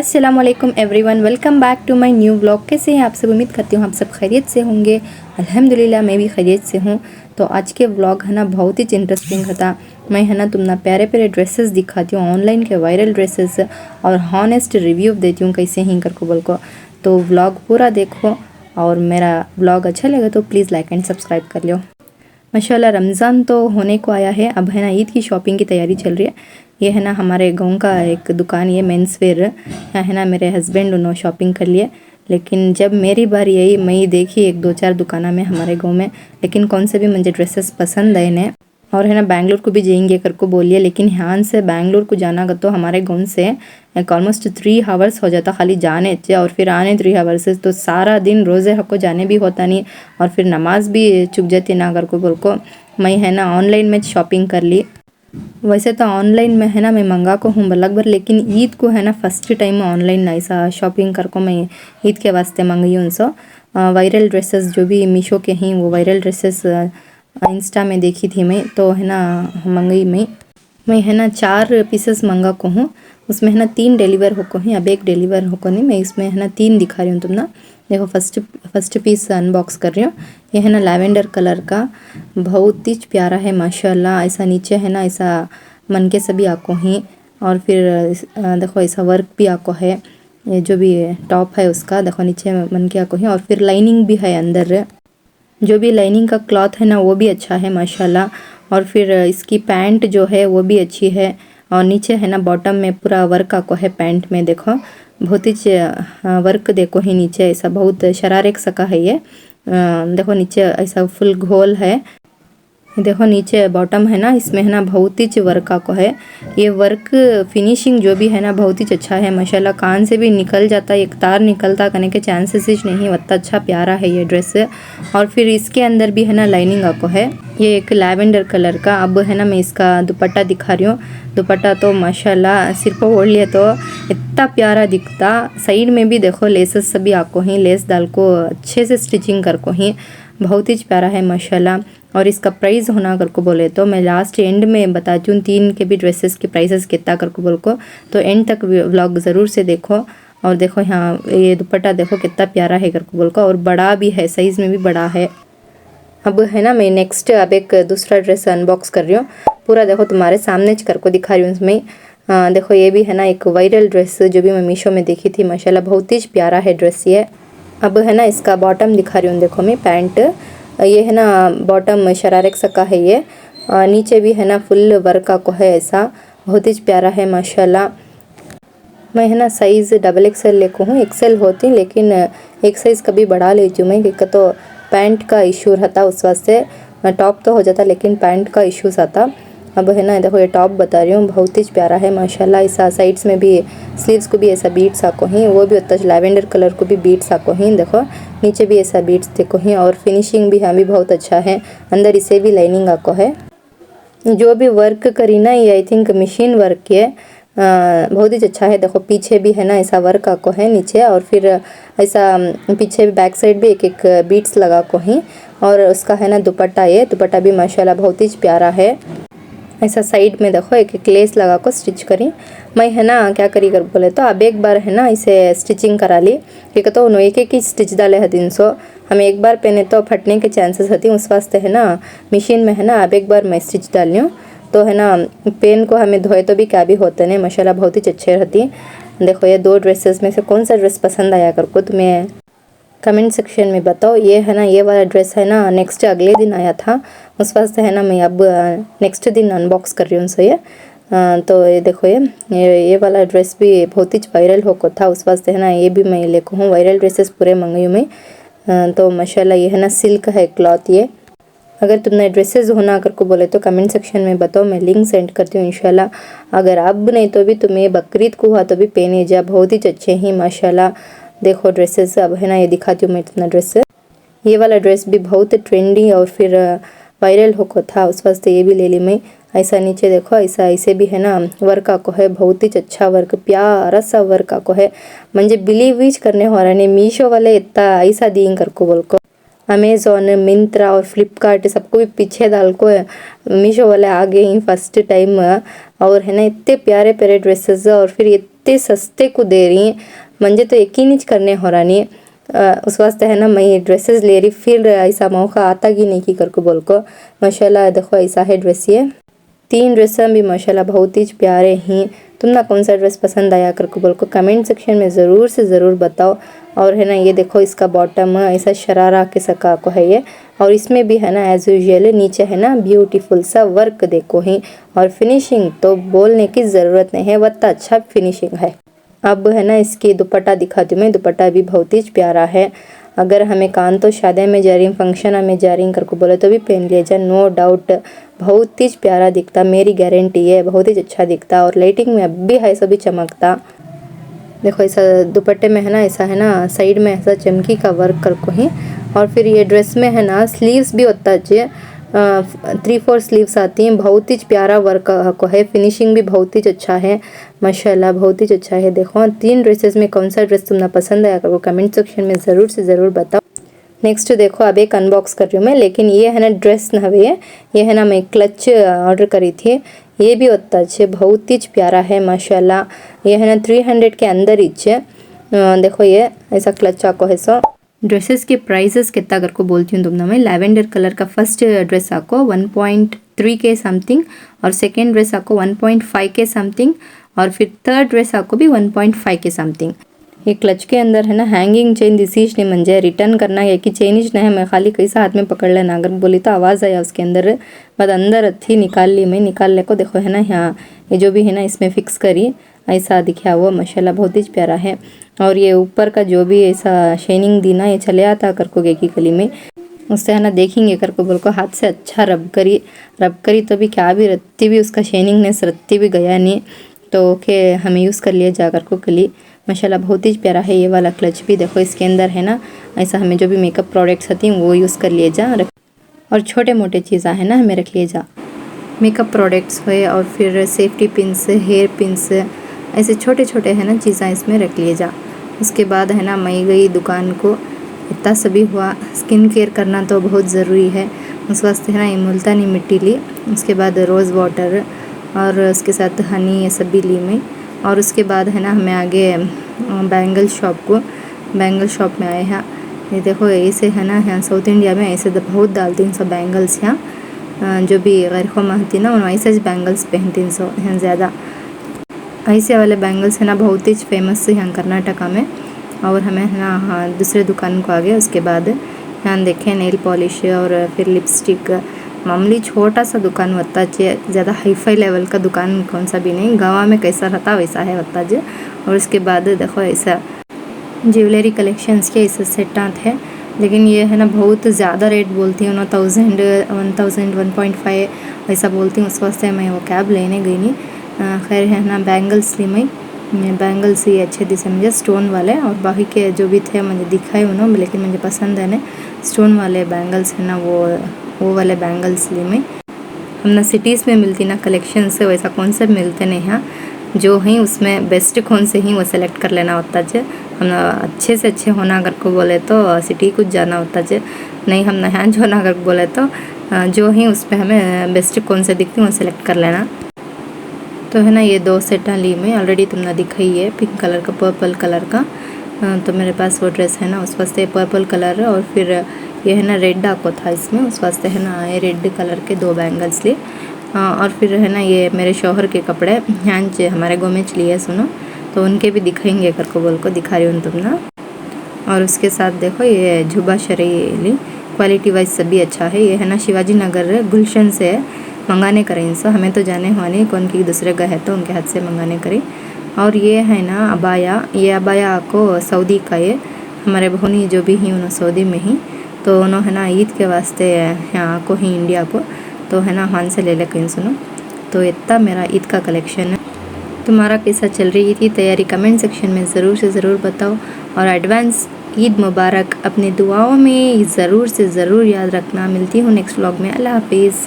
अस्सलाम वालेकुम everyone, welcome back to my new vlog. कैसे हैं आप सब? उम्मीद करती हूँ आप सब खैरियत से होंगे। अल्हम्दुलिल्लाह मैं भी खैरियत से हूँ। तो आज के व्लॉग है ना बहुत ही इंटरेस्टिंग था। मैं है ना तुम ना प्यारे प्यारे ड्रेसेस दिखाती हूँ, ऑनलाइन के वायरल ड्रेसेस, और हॉनेस्ट रिव्यू देती हूँ कैसे ही कर को बोल को। तो व्लॉग पूरा देखो और मेरा व्लॉग अच्छा लगे तो प्लीज़ लाइक एंड सब्सक्राइब कर लो। माशाल्लाह रमज़ान तो होने को आया है, अब है ना ईद की शॉपिंग की तैयारी चल रही है। ये है ना हमारे गांव का एक दुकान, ये मेंस वेयर। यहाँ है ना मेरे हस्बैंड उन्होंने शॉपिंग कर लिए, लेकिन जब मेरी बारी आई मैं देखी एक दो चार दुकाना में हमारे गांव में, लेकिन कौन से भी मुझे ड्रेसेस पसंद आए ने। और है ना बेंगलोर को भी जाएंगे कर को बोलिए, लेकिन यहाँ से बेंगलोर को जाना तो हमारे गाँव से ऑलमोस्ट 3 आवर्स हो जाता खाली जाने चे, और फिर आने 3 आवर्स। तो सारा दिन रोज़े हको जाने भी होता नहीं, और फिर नमाज भी चुक जाती ना कर को बोल को। मैं है ना ऑनलाइन में शॉपिंग कर ली। वैसे तो ऑनलाइन में है ना मैं मंगा को हूँ लगभग, लेकिन ईद को है ना फर्स्ट टाइम ऑनलाइन ऐसा शॉपिंग कर को मैं ईद के वास्ते मंगाई हूँ। सो वायरल ड्रेसेस जो भी मीशो के हैं वो वायरल ड्रेसेस इंस्टा में देखी थी मैं, तो है ना मंगाई मैं है ना 4 पीसेस मंगा को हूँ। उसमें है ना 3 डिलीवर हो को हैं, अब एक डिलीवर हो को नहीं। मैं इसमें है ना 3 दिखा रही हूँ तुम ना देखो। फर्स्ट पीस अनबॉक्स कर रही हूँ। ये है ना लैवेंडर कलर का, बहुत ही प्यारा है माशाल्लाह। ऐसा नीचे है ना ऐसा मन के सभी आको हैं, और फिर देखो ऐसा वर्क भी आको है। ये जो भी टॉप है उसका देखो नीचे मन के आको है, और फिर लाइनिंग भी है अंदर। जो भी लाइनिंग का क्लॉथ है ना वो भी अच्छा है माशाल्लाह। और फिर इसकी पैंट जो है वो भी अच्छी है, और नीचे है ना बॉटम में पूरा वर्क आको है पैंट में। देखो बहुत ही वर्क देखो ही नीचे, ऐसा बहुत शरारे सका है ये। देखो नीचे ऐसा फुल घोल है। देखो नीचे बॉटम है ना इसमें है ना बहुत ही वर्क को है। ये वर्क फिनिशिंग जो भी है ना बहुत ही अच्छा है माशाल्लाह। कान से भी निकल जाता है, एक तार निकलता करने के चांसेस ही नहीं, इतना अच्छा प्यारा है ये ड्रेस। और फिर इसके अंदर भी है ना लाइनिंग आपको है, ये एक लैवेंडर कलर का। अब है ना मैं इसका दुपट्टा दिखा रही हूँ। दुपट्टा तो माशाल्लाह सिर पर ओढ़ लिया तो इतना प्यारा दिखता। साइड में भी देखो लेसेस सभी आपको ही, लेस डाल को अच्छे से स्टिचिंग कर को ही, बहुत ही प्यारा है माशाल्लाह। और इसका प्राइस होना कर को बोले तो मैं लास्ट एंड में बताती हूँ 3 के भी ड्रेसेस के प्राइसेस कितना कर को बोल को, तो एंड तक व्लॉग ज़रूर से देखो। और देखो यहाँ ये दुपट्टा देखो कितना प्यारा है कर को बोल को, और बड़ा भी है, साइज़ में भी बड़ा है। अब है ना मैं नेक्स्ट अब एक दूसरा ड्रेस अनबॉक्स कर रही हूँ। पूरा देखो तुम्हारे सामने कर को दिखा रही हूँ इसमें। देखो ये भी है ना एक वायरल ड्रेस जो भी मैं मीशो में देखी थी माशाल्लाह, बहुत ही प्यारा है ड्रेस ये। अब है ना इसका बॉटम दिखा रही हूँ। देखो मैं पैंट, ये है ना बॉटम शरारे सका है ये। नीचे भी है ना फुल वर्क को है, ऐसा बहुत ही प्यारा है माशाल्लाह। मैं है ना साइज़ XXL लेको हूँ, एक्सेल होती लेकिन एक साइज़ कभी बढ़ा लेती हूँ मैं, क्योंकि तो पैंट का इशू रहता उस वास्ते। टॉप तो हो जाता लेकिन पैंट का इशूज़ आता। अब है ना देखो ये टॉप बता रही हूँ, बहुत ही प्यारा है माशाल्लाह। ऐसा साइड्स में भी स्लीव्स को भी ऐसा बीट्स आको ही, वो भी उतना लैवेंडर कलर को भी बीट्स आको ही। देखो नीचे भी ऐसा बीट्स देखो ही, और फिनिशिंग भी हमें बहुत अच्छा है। अंदर इसे भी लाइनिंग आको है। जो भी वर्क करी ना ये आई थिंक मशीन वर्क है, बहुत ही अच्छा है। देखो पीछे भी है ना ऐसा वर्क आको है नीचे, और फिर ऐसा पीछे बैक साइड भी एक एक बीट्स लगा को ही। और उसका है ना दुपट्टा, ये दुपट्टा भी माशाल्लाह बहुत ही प्यारा है। ऐसा साइड में देखो एक एक लेस लगा को स्टिच करी। मैं है ना क्या करी कर बोले तो अब एक बार है ना इसे स्टिचिंग करा ली, क्योंकि तो उन्होंने एक ही स्टिच डाले है 300, हमें एक बार पहने तो फटने के चांसेस होती उस वास्ते है ना मशीन में है ना अब एक बार मैं स्टिच डाल ली हूँ। तो है ना पेन को हमें धोए तो भी क्या भी होते नहीं माशाल्लाह, बहुत ही अच्छे रहती। देखो ये 2 ड्रेसेस में से कौन सा ड्रेस पसंद आया कर को तुम्हें कमेंट सेक्शन में बताओ। ये है ना ये वाला ड्रेस है ना नेक्स्ट अगले दिन आया था, उस वास्ते है ना मैं अब नेक्स्ट दिन अनबॉक्स कर रही हूँ। सो ये तो ये देखो ये वाला ड्रेस भी बहुत ही वायरल हो को था, उस वास्ते है ना ये भी मैं लेको हूँ। वायरल ड्रेसेस पूरे मंगाई हूँ मैं। तो माशाल्लाह ये है ना सिल्क है क्लॉथ ये। अगर तुमने ड्रेसेस होना कर को बोले तो कमेंट सेक्शन में बताओ, मैं लिंक सेंड करती हूँ इंशाल्लाह। अगर अब नहीं तो भी तुम्हें बकरीद को हुआ तो भी पहने जा, बहुत ही अच्छे ही माशाल्लाह। देखो ड्रेसेस अब है ना ये दिखाती हूँ मैं इतना ड्रेस। ये वाला ड्रेस भी बहुत ट्रेंडी और फिर वायरल हो को था, उस वास्ते ये भी ले ली मैं। ऐसा नीचे देखो ऐसा ऐसे भी है ना वर्क आको है, बहुत ही अच्छा वर्क, प्यारा सा वर्क आको है। मुझे बिलीव ही करने हो रहा नहीं मीशो वाले इतना ऐसा दी कर को बोल को। अमेज़ॉन, मिंत्रा और फ्लिपकार्ट सबको भी पीछे डाल को मीशो वाले आ गए ही फर्स्ट टाइम। और है ना इतने प्यारे प्यारे ड्रेसेस, और फिर इतने सस्ते को दे रही हैं, मुझे तो यकीन ही करने हो रहा नहीं। उस वास्ते है ना मैं ये ड्रेसेस ले रही, फिर ऐसा मौका आता कि नहीं कि करके बोल को। माशाल्लाह देखो ऐसा है ड्रेस, ये 3 ड्रेस भी माशाल्लाह बहुत ही प्यारे हैं। तुम ना कौन सा ड्रेस पसंद आया करके बोल को कमेंट सेक्शन में ज़रूर से ज़रूर बताओ। और है ना ये देखो इसका बॉटम ऐसा शरारा के सका को है ये, और इसमें भी है ना एज यूजुअल नीचे है ना ब्यूटीफुल सा वर्क देखो ही। और फिनिशिंग तो बोलने की ज़रूरत नहीं है, वत्ता अच्छा फिनिशिंग है। अब है ना इसकी दुपट्टा दिखाती हूँ मैं, दुपट्टा भी बहुत ही प्यारा है। अगर हमें कान तो शादी में जा रही, फंक्शन में जा रही करके बोले तो भी पहन लिया जा, नो डाउट बहुत ही प्यारा दिखता, मेरी गारंटी है बहुत ही अच्छा दिखता। और लाइटिंग में अब भी है सभी चमकता। देखो ऐसा दुपट्टे में है ना ऐसा है ना साइड में ऐसा चमकी का वर्क कर को ही। और फिर ये ड्रेस में है ना स्लीव्स भी होता है, 3-4 स्लीव्स आती हैं, बहुत ही प्यारा वर्क को है, फिनिशिंग भी बहुत ही अच्छा है माशाल्लाह, बहुत ही अच्छा है। देखो 3 ड्रेसेस में कौन सा ड्रेस तुमने पसंद आया करो कमेंट सेक्शन में ज़रूर से ज़रूर बताओ। नेक्स्ट देखो अब एक अनबॉक्स कर रही हूँ मैं, लेकिन ये है ना ड्रेस ना है, ये है ना मैं क्लच ऑर्डर करी थी। ये भी होता है बहुत ही प्यारा है माशाल्लाह। ये है ना 300 के अंदर ही देखो ये ऐसा क्लच आको है। सो ड्रेसेस के प्राइसेस कितना करके बोलती हूँ तुमने मैं। लैवेंडर कलर का फर्स्ट ड्रेस आको 1.3 के समथिंग, और सेकेंड ड्रेस आको 1.5 के समथिंग, और फिर थर्ड ड्रेस आको भी 1.5 के समथिंग। ये क्लच के अंदर है ना हैंगिंग चेन दिसीज नहीं मंजे, रिटर्न करना है कि चेन ही नहीं है, मैं खाली कैसा हाथ में पकड़ लेना अगर बोली तो आवाज़ आया उसके अंदर, बट अंदर थी निकाल ली मैं, निकाल ले को देखो है ना यहाँ ये जो भी है ना इसमें फिक्स करी ऐसा दिखा हुआ माशाल्लाह बहुत ही प्यारा है। और ये ऊपर का जो भी ऐसा शाइनिंग दी ना ये चले आता करको की कली में, उससे है ना देखेंगे करको बोल को हाथ से अच्छा रब करी तो भी क्या भी रत्ती भी उसका शाइनिंगनेस रत्ती भी गया नहीं, तो के हमें यूज़ कर लिया जा करको कली माशाल्लाह बहुत ही प्यारा है। ये वाला क्लच भी देखो इसके अंदर है ना ऐसा हमें जो भी मेकअप प्रोडक्ट्स आती हैं वो यूज़ कर लिए जा, और छोटे मोटे चीज़ें है ना हमें रख लिए जा, मेकअप प्रोडक्ट्स हुए और फिर सेफ्टी पिन्स, हेयर पिन्स, ऐसे छोटे छोटे है ना चीज़ें इसमें रख लिए जा। उसके बाद है ना मैं गई दुकान को, इतना सभी हुआ, स्किन केयर करना तो बहुत ज़रूरी है, उस वास्ते है ना ये मुल्तानी मिट्टी ली, उसके बाद रोज़ वाटर और उसके साथ हनी ये सब भी ली मैं। और उसके बाद है ना हमें आगे बैंगल शॉप में आए हैं। ये देखो ऐसे है ना यहाँ साउथ इंडिया में ऐसे तो बहुत डालती हैं सब बैंगल्स, यहाँ जो भी गैर ख़ौम होती ना उन्होंने ऐसे बैंगल्स पहनती हैं सो यहाँ ज़्यादा ऐसे वाले बैंगल्स है ना बहुत ही फेमस है यहाँ कर्नाटका में। और हमें है ना हाँ दूसरे दुकान को आ गए, उसके बाद यहाँ देखें नेल पॉलिश और फिर लिपस्टिक, मामूली छोटा सा दुकान होता है, ज़्यादा हाईफाई लेवल का दुकान कौन सा भी नहीं, गाँव में कैसा रहता वैसा है होता है। और उसके बाद देखो ऐसा ज्वेलरी कलेक्शंस के ऐसे सेट आते हैं, लेकिन ये है ना बहुत ज़्यादा रेट बोलती हूँ ना, 1000 1.5 ऐसा बोलती हूँ, उस वास्ते मैं वो कैब लेने गई नहीं। खैर है ना बैंगल्स ली मैं, बैंगल्स ही अच्छे दिखे मुझे स्टोन वाले, और बाकी के जो भी थे मुझे दिखाए उन्होंने, लेकिन मुझे पसंद है ना स्टोन वाले बैंगल्स है ना वो वाले बैंगल्स ली मैं। हम ना सिटीज़ में मिलती ना कलेक्शन से वैसा कौन से मिलते नहीं हैं, जो हैं उसमें बेस्ट कौन से ही वो सेलेक्ट कर लेना होता है। हम अच्छे से अच्छे होना अगर को बोले तो सिटी कुछ जाना होता है, नहीं हम ना यहाँ जो होना अगर बोले तो जो ही उस पर हमें बेस्ट कौन से दिखती वो सेलेक्ट कर लेना। तो है ना ये 2 सेट ली मैं, ऑलरेडी तुमने दिखाई है पिंक कलर का पर्पल कलर का, तो मेरे पास वो ड्रेस है ना उस वास्ते पर्पल कलर, और फिर ये है ना रेड आको था इसमें, उस वास्ते है ना ये रेड कलर के 2 बैंगल्स लिए। और फिर है ना ये मेरे शौहर के कपड़े यहाँ हमारे गाँव में लिए सुनो, तो उनके भी दिखाएंगे करको बोल को दिखा रही हूँ तुमने। और उसके साथ देखो ये जुबा शरी ली, क्वालिटी वाइज सभी अच्छा है। ये है ना शिवाजी नगर गुलशन से मंगाने करें इनसे, हमें तो जाने हुआ नहीं, कौन की दूसरे गए तो उनके हाथ से मंगाने करें। और ये है ना अबाया, ये अबाया को सऊदी का, ये हमारे बहनी जो भी ही उन्होंने सऊदी में ही, तो उन्होंने है ना ईद के वास्ते यहाँ को ही इंडिया को, तो है ना हान से ले ले कहीं सुनो। तो इतना मेरा ईद का कलेक्शन है। तुम्हारा कैसा चल रही थी तैयारी कमेंट सेक्शन में ज़रूर से ज़रूर बताओ, और एडवांस ईद मुबारक, अपनी दुआओं में ज़रूर से ज़रूर याद रखना। मिलती हूँ नेक्स्ट व्लॉग में, अल्लाह हाफिज़।